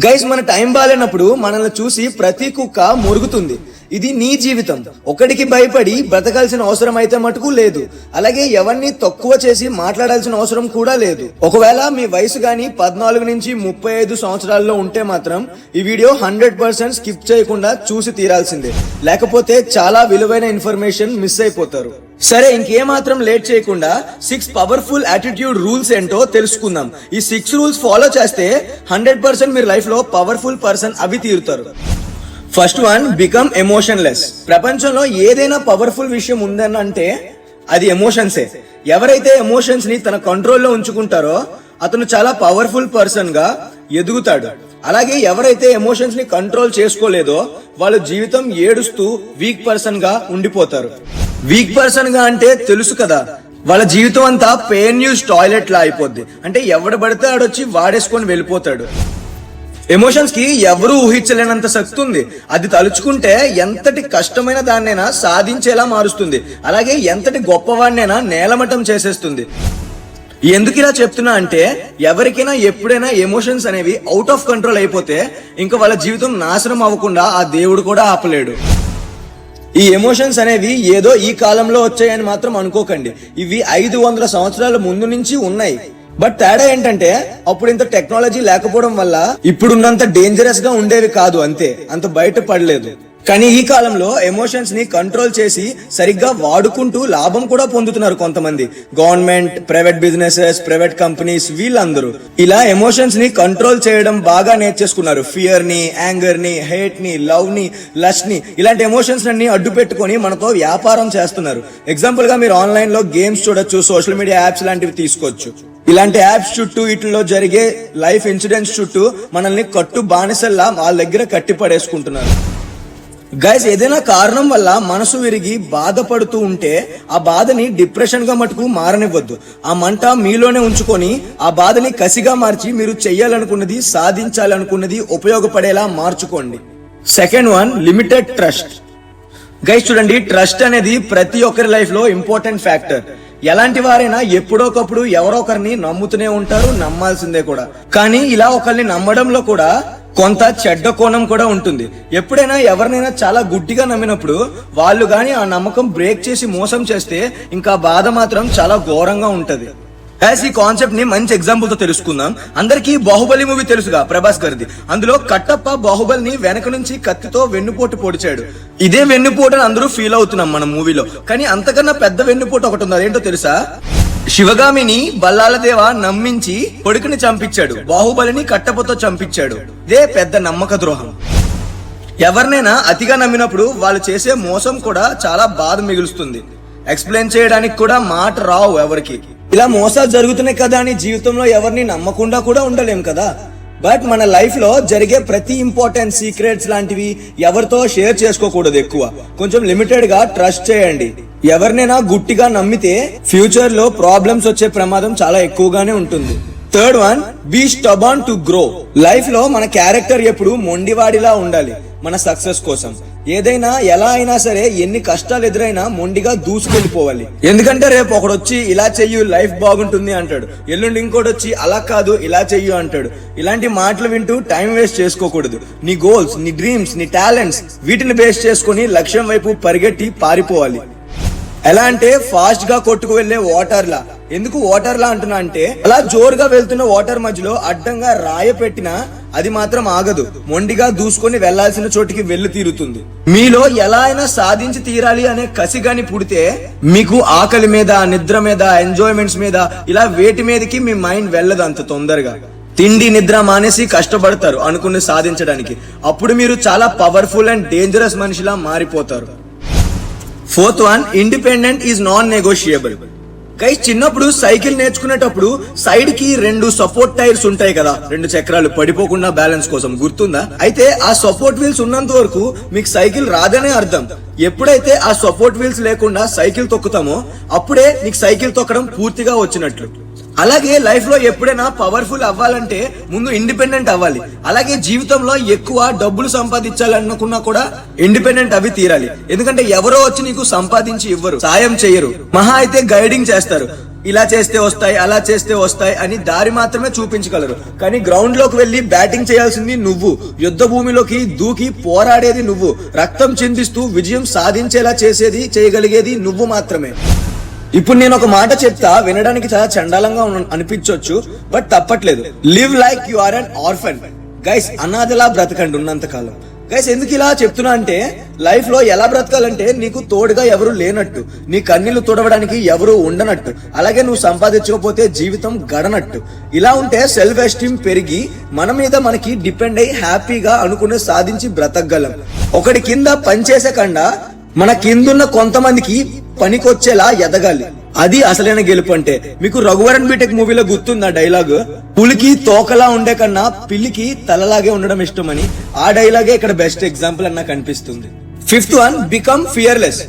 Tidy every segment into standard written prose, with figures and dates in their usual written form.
Guys, మన time బాలేనప్పుడు మనల్ని చూసి ప్రతి కుక్క మురుగుతుంది. ఇది నీ జీవితం. ఒకడికి భయపడి బ్రతకాల్సిన అవసరం అయితే మటుకు లేదు. అలాగే ఎవరిని తక్కువ చేసి మాట్లాడాల్సిన అవసరం కూడా లేదు. ఒకవేళ మీ వయసు గాని 14 నుంచి 35 సంవత్సరాల్లో ఉంటే మాత్రం ఈ వీడియో 100% స్కిప్ చేయకుండా చూసి తీరాల్సిందే. లేకపోతే చాలా విలువైన ఇన్ఫర్మేషన్ మిస్ అయిపోతారు. సరే, ఇంకేమాత్రం లేట్ చేయకుండా 6 పవర్ఫుల్ యాటిట్యూడ్ రూల్స్ ఏంటో తెలుసుకుందాం. ఈ 6 రూల్స్ ఫాలో చేస్తే 100% మీరు లైఫ్ లో పవర్ఫుల్ పర్సన్ అవి తీరుతారు. First one, become emotionless. ప్రపంచంలో ఏదైనా పవర్ఫుల్ విషయం ఉందనంటే అది ఎమోషన్సే. ఎవరైతే ఎమోషన్స్ ని తన కంట్రోల్లో ఉంచుకుంటారో అతను చాలా పవర్ఫుల్ పర్సన్ గా ఎదుగుతాడు. అలాగే ఎవరైతే ఎమోషన్స్ ని కంట్రోల్ చేసుకోలేదో వాళ్ళ జీవితం ఏడుస్తూ వీక్ పర్సన్ గా ఉండిపోతారు. వీక్ పర్సన్ గా అంటే తెలుసు కదా, వాళ్ళ జీవితం అంతా పెయిన్ యూజ్ టాయిలెట్ లా అయిపోద్ది. అంటే ఎవడు పడితే ఆడొచ్చి వాడేసుకొని వెళ్ళిపోతాడు. ఎమోషన్స్ కి ఎవరూ ఊహించలేనంత శక్తి ఉంది. అది తలుచుకుంటే ఎంతటి కష్టమైన దాన్నైనా సాధించేలా మారుస్తుంది. అలాగే ఎంతటి గొప్పవాడినైనా నేలమట్టం చేసేస్తుంది. ఎందుకు ఇలా చెప్తున్నా అంటే, ఎవరికైనా ఎప్పుడైనా ఎమోషన్స్ అనేవి అవుట్ ఆఫ్ కంట్రోల్ అయిపోతే ఇంకా వాళ్ళ జీవితం నాశనం అవ్వకుండా ఆ దేవుడు కూడా ఆపలేడు. ఈ ఎమోషన్స్ అనేవి ఏదో ఈ కాలంలో వచ్చాయని మాత్రం అనుకోకండి. ఇవి 500 సంవత్సరాల ముందు నుంచి ఉన్నాయి. బట్ తేడా ఏంటంటే, అప్పుడు ఇంత టెక్నాలజీ లేకపోవడం వల్ల ఇప్పుడున్నంత డేంజరస్ గా ఉండేవి కాదు, అంతే, అంత బయట పడలేదు. కానీ ఈ కాలంలో ఎమోషన్స్ ని కంట్రోల్ చేసి సరిగ్గా వాడుకుంటూ లాభం కూడా పొందుతున్నారు కొంతమంది. Government, private businesses, private companies, వీళ్ళందరూ ఇలా ఎమోషన్స్ ని కంట్రోల్ చేయడం బాగా నేర్చేసుకున్నారు. ఫియర్ ని, యాంగర్ ని, హేట్ ని, లవ్ ని, లస్ట్ ని, ఇలాంటి ఎమోషన్స్ అన్ని అడ్డు పెట్టుకుని మనతో వ్యాపారం చేస్తున్నారు. ఎగ్జాంపుల్ గా మీరు ఆన్లైన్ లో గేమ్స్ చూడొచ్చు, సోషల్ మీడియా యాప్స్ లాంటివి తీసుకోవచ్చు. ఇలాంటి యాప్స్ చుట్టూ, వీటిలో జరిగే లైఫ్ ఇన్సిడెంట్స్ చుట్టూ మనల్ని కట్టు బానిసల్లా వాళ్ళ దగ్గర కట్టి పడేసుకుంటున్నారు. గైస్, ఏదైనా కారణం వల్ల మనసు విరిగి బాధపడుతూ ఉంటే ఆ బాధని డిప్రెషన్ గా మటుకు మారనివ్వద్దు. ఆ మంట మీలోనే ఉంచుకొని ఆ బాధని కసిగా మార్చి మీరు చెయ్యాలనుకున్నది, సాధించాలనుకున్నది ఉపయోగపడేలా మార్చుకోండి. Second one, limited trust. Guys చూడండి, ట్రస్ట్ అనేది ప్రతి ఒక్కరి లైఫ్ లో ఇంపార్టెంట్ ఫ్యాక్టర్. ఎలాంటి వారైనా ఎప్పుడోకప్పుడు ఎవరో ఒకరిని నమ్ముతూనే ఉంటారు, నమ్మాల్సిందే కూడా. కానీ ఇలా ఒకరిని నమ్మడంలో కూడా కొంత చెడ్డ కోణం కూడా ఉంటుంది. ఎప్పుడైనా ఎవరినైనా చాలా గుడ్డిగా నమ్మినప్పుడు వాళ్ళు గాని ఆ నమ్మకం బ్రేక్ చేసి మోసం చేస్తే ఇంకా బాధ మాత్రం చాలా ఘోరంగా ఉంటది. ఈ కాన్సెప్ట్ ని మంచి ఎగ్జాంపుల్ తో తెలుసుకుందాం. అందరికీ బాహుబలి మూవీ తెలుసుగా, ప్రభాస్ గారిది. అందులో కట్టప్ప బాహుబలిని వెనక నుంచి కత్తితో వెన్నుపోటు పొడిచాడు. ఇదే వెన్నుపోటు అని అందరూ ఫీల్ అవుతున్నాం మన మూవీలో. కానీ అంతకన్నా పెద్ద వెన్నుపోటు ఒకటి ఉంది. అదేంటో తెలుసా? శివగామిని బల్లాలదేవ నమ్మించి కొడుకుని చంపించాడు, బాహుబలిని కట్టప్పతో చంపించాడు. ఇదే పెద్ద నమ్మక ద్రోహం. ఎవరినైనా అతిగా నమ్మినప్పుడు వాళ్ళు చేసే మోసం కూడా చాలా బాధ మిగులుస్తుంది. ఎక్స్ప్లెయిన్ చేయడానికి కూడా మాట రావు ఎవరికి. ఇలా మోసాలు జరుగుతున్నాయి కదా అని జీవితంలో ఎవరిని నమ్మకుండా కూడా ఉండలేం కదా. బట్ మన లైఫ్ లో జరిగే ప్రతి ఇంపార్టెంట్ సీక్రెట్స్ లాంటివి ఎవరితో షేర్ చేసుకోకూడదు. ఎక్కువ కొంచెం లిమిటెడ్ గా ట్రస్ట్ చేయండి. ఎవరినైనా గుట్టిగా నమ్మితే ఫ్యూచర్ లో ప్రాబ్లమ్స్ వచ్చే ప్రమాదం చాలా ఎక్కువగానే ఉంటుంది. Third one, be stubborn to grow. Life లో మన క్యారెక్టర్ ఎప్పుడు మొండివాడిలా ఉండాలి. మన సక్సెస్ కోసం ఏదైనా ఎలా అయినా సరే, ఎన్ని కష్టాలు ఎదురైనా మొండిగా దూసుకెళ్లిపోవాలి. ఎందుకంటే రేపు ఒకడు వచ్చి ఇలా చెయ్యు లైఫ్ బాగుంటుంది అంటాడు, ఎల్లుండి ఇంకోటి వచ్చి అలా కాదు ఇలా చెయ్యు అంటాడు. ఇలాంటి మాటలు వింటూ టైం వేస్ట్ చేసుకోకూడదు. నీ గోల్స్, నీ డ్రీమ్స్, నీ టాలెంట్స్, వీటిని బేస్ చేసుకుని లక్ష్యం వైపు పరిగెట్టి పారిపోవాలి. ఎలా అంటే ఫాస్ట్ గా కొట్టుకు వెళ్లే వాటర్ లా. ఎందుకు వాటర్ లా అంటున్నా అంటే, అలా జోరుగా వెళ్తున్న వాటర్ మధ్యలో అడ్డంగా రాయ పెట్టినా అది మాత్రం ఆగదు. మొండిగా దూసుకొని వెళ్లాల్సిన చోటికి వెళ్లి తీరుతుంది. మీలో ఎలా అయినా సాధించి తీరాలి అనే కసిగాని పుడితే మీకు ఆకలి మీద, నిద్ర మీద, ఎంజాయ్మెంట్స్ మీద, ఇలా వేటి మీదకి మీ మైండ్ వెళ్ళదు అంత తొందరగా. తిండి నిద్ర మానేసి కష్టపడతారు అనుకుని సాధించడానికి. అప్పుడు మీరు చాలా పవర్ఫుల్ అండ్ డేంజరస్ మనిషిలా మారిపోతారు. Fourth one, independent is non negotiable. Guys, చిన్నప్పుడు సైకిల్ నేర్చుకునేటప్పుడు సైడ్ కి 2 సపోర్ట్ టైర్స్ ఉంటాయి కదా, 2 చక్రాలు పడిపోకుండా బ్యాలెన్స్ కోసం, గుర్తుందా? అయితే ఆ సపోర్ట్ వీల్స్ ఉన్నంత వరకు మీకు సైకిల్ రాదనే అర్థం. ఎప్పుడైతే ఆ సపోర్ట్ వీల్స్ లేకుండా సైకిల్ తొక్కుతామో అప్పుడే నీకు సైకిల్ తొక్కడం పూర్తిగా వచ్చినట్లు. అలాగే లైఫ్ లో ఎప్పుడైనా పవర్ఫుల్ అవ్వాలంటే ముందు ఇండిపెండెంట్ అవ్వాలి. అలాగే జీవితంలో ఎక్కువ డబ్బులు సంపాదించాలనుకున్నా కూడా ఇండిపెండెంట్ అవి తీరాలి. ఎందుకంటే ఎవరో వచ్చి నీకు సంపాదించి ఇవ్వరు, సాయం చేయరు. మహా అయితే గైడింగ్ చేస్తారు. ఇలా చేస్తే వస్తాయి, అలా చేస్తే వస్తాయి అని దారి మాత్రమే చూపించగలరు. కానీ గ్రౌండ్ లోకి వెళ్లి బ్యాటింగ్ చేయాల్సింది నువ్వు. యుద్ధ భూమిలోకి దూకి పోరాడేది నువ్వు. రక్తం చిందిస్తూ విజయం సాధించేలా చేయగలిగేది నువ్వు మాత్రమే. ఇప్పుడు నేను ఒక మాట చెప్తా, వినడానికి చాలా చండాలంగా అనిపించవచ్చు, బట్ తప్పట్లేదు. Live like you are an orphan. Guys, అనాథలా బ్రతకండి ఉన్నంత కాలం. గైస్, ఎందుకు ఇలా చెప్తున్నా అంటే లైఫ్ లో ఎలా బ్రతకాలంటే నీకు తోడుగా ఎవరు లేనట్టు, నీ కన్నీళ్లు తుడవడానికి ఎవరు ఉండనట్టు, అలాగే నువ్వు సంపాదించకపోతే జీవితం గడనట్టు. ఇలా ఉంటే సెల్ఫ్ ఎస్టీమ్ పెరిగి మన మీద మనకి డిపెండ్ అయ్యి హ్యాపీగా అనుకునే సాధించి బ్రతకగలం. ఒకటి కింద పనిచేసే కన్నా మన కిందున్న కొంతమందికి పనికొచ్చేలా ఎదగాలి. అది అసలైన గెలుపు అంటే. మీకు రఘువరన్ బీటెక్ మూవీలో గుర్తుందా డైలాగ్, పులికి తోకలా ఉండే కన్నా పిల్లికి తలలాగే ఉండడం ఇష్టమని. ఆ డైలాగే ఇక్కడ బెస్ట్ ఎగ్జాంపుల్ అని నాకు అనిపిస్తుంది. 5th one, become fearless.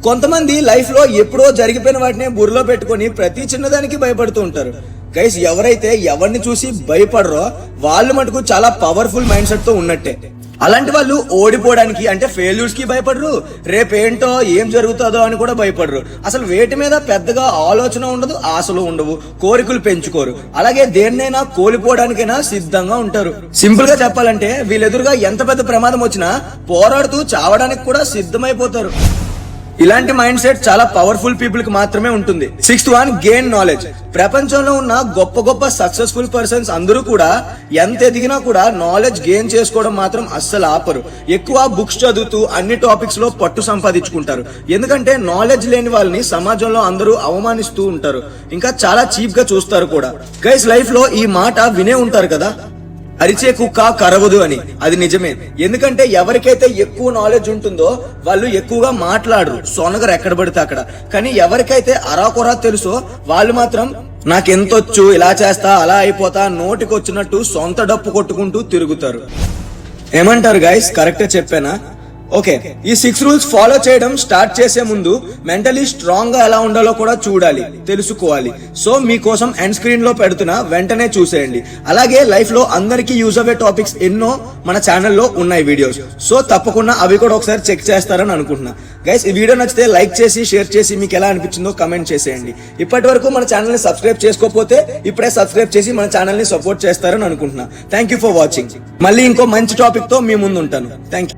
కొంతమంది లైఫ్ లో ఎప్పుడో జరిగిపోయిన వాటిని బుర్రలో పెట్టుకుని ప్రతి చిన్నదానికి భయపడుతూ ఉంటారు. గైస్, ఎవరైతే ఎవరిని చూసి భయపడరో వాళ్ళు మటుకు చాలా పవర్ఫుల్ మైండ్ సెట్ తో ఉన్నట్టే. అలాంటి వాళ్ళు ఓడిపోవడానికి అంటే ఫెయిల్యూర్స్ కి భయపడరు, రేపేంటో ఏం జరుగుతుందో అని కూడా భయపడరు. అసలు వేటి మీద పెద్దగా ఆలోచన ఉండదు, ఆశలు ఉండవు, కోరికలు పెంచుకోరు. అలాగే దేన్నైనా కోల్పోవడానికైనా సిద్ధంగా ఉంటారు. సింపుల్ గా చెప్పాలంటే వీళ్ళెదురుగా ఎంత పెద్ద ప్రమాదం వచ్చినా పోరాడుతూ చావడానికి కూడా సిద్ధమైపోతారు. ఇలాంటి మైండ్ సెట్ చాలా పవర్ఫుల్ పీపుల్ కి మాత్రమే ఉంటుంది. 6th one, gain knowledge. ప్రపంచంలో ఉన్న గొప్ప గొప్ప సక్సెస్ఫుల్ పర్సన్స్ అందరూ కూడా ఎంత ఎదిగినా కూడా నాలెడ్జ్ గెయిన్ చేసుకోవడం మాత్రం అస్సలు ఆపరు. ఎక్కువ బుక్స్ చదువుతూ అన్ని టాపిక్స్ లో పట్టు సంపాదించుకుంటారు. ఎందుకంటే నాలెడ్జ్ లేని వాళ్ళని సమాజంలో అందరూ అవమానిస్తూ ఉంటారు, ఇంకా చాలా చీప్ గా చూస్తారు కూడా. గైస్, లైఫ్ లో ఈ మాట వినే ఉంటారు కదా, అరిచే కుక్క కరవదు అని. అది నిజమే. ఎందుకంటే ఎవరికైతే ఎక్కువ నాలెడ్జ్ ఉంటుందో వాళ్ళు ఎక్కువగా మాట్లాడరు, సొనగరు ఎక్కడ పడితే అక్కడ. కానీ ఎవరికైతే అరాకొరా తెలుసో వాళ్ళు మాత్రం నాకెంతొచ్చు, ఇలా చేస్తా, అలా అయిపోతా, నోటికొచ్చినట్టు సొంత డప్పు కొట్టుకుంటూ తిరుగుతారు. ఏమంటారు గైస్, కరెక్టే చెప్పానా? ఓకే, ఈ 6 రూల్స్ ఫాలో చేయడం స్టార్ట్ చేసే ముందు మెంటలీ స్ట్రాంగ్ గా ఎలా ఉండాలో కూడా చూడాలి, తెలుసుకోవాలి. సో మీకోసం ఎండ్ స్క్రీన్ లో పెడుతున్నా, వెంటనే చూసేయండి. అలాగే లైఫ్ లో అందరికీ యూజ్ అయ్యే టాపిక్స్ ఎన్నో మన ఛానల్లో ఉన్నాయి వీడియోస్. సో తప్పకుండా అవి కూడా ఒకసారి చెక్ చేస్తారని అనుకుంటున్నా. గైస్, ఈ వీడియో నచ్చితే లైక్ చేసి షేర్ చేసి మీకు ఎలా అనిపించిందో కమెంట్ చేసేయండి. ఇప్పటి వరకు మన ఛానల్ ని సబ్స్క్రైబ్ చేసుకోకపోతే ఇప్పుడే సబ్స్క్రైబ్ చేసి మన ఛానల్ ని సపోర్ట్ చేస్తారని అనుకుంటున్నా. Thank you for watching. మళ్ళీ ఇంకో మంచి టాపిక్ తో మీ ముందు ఉంటాను. Thank you.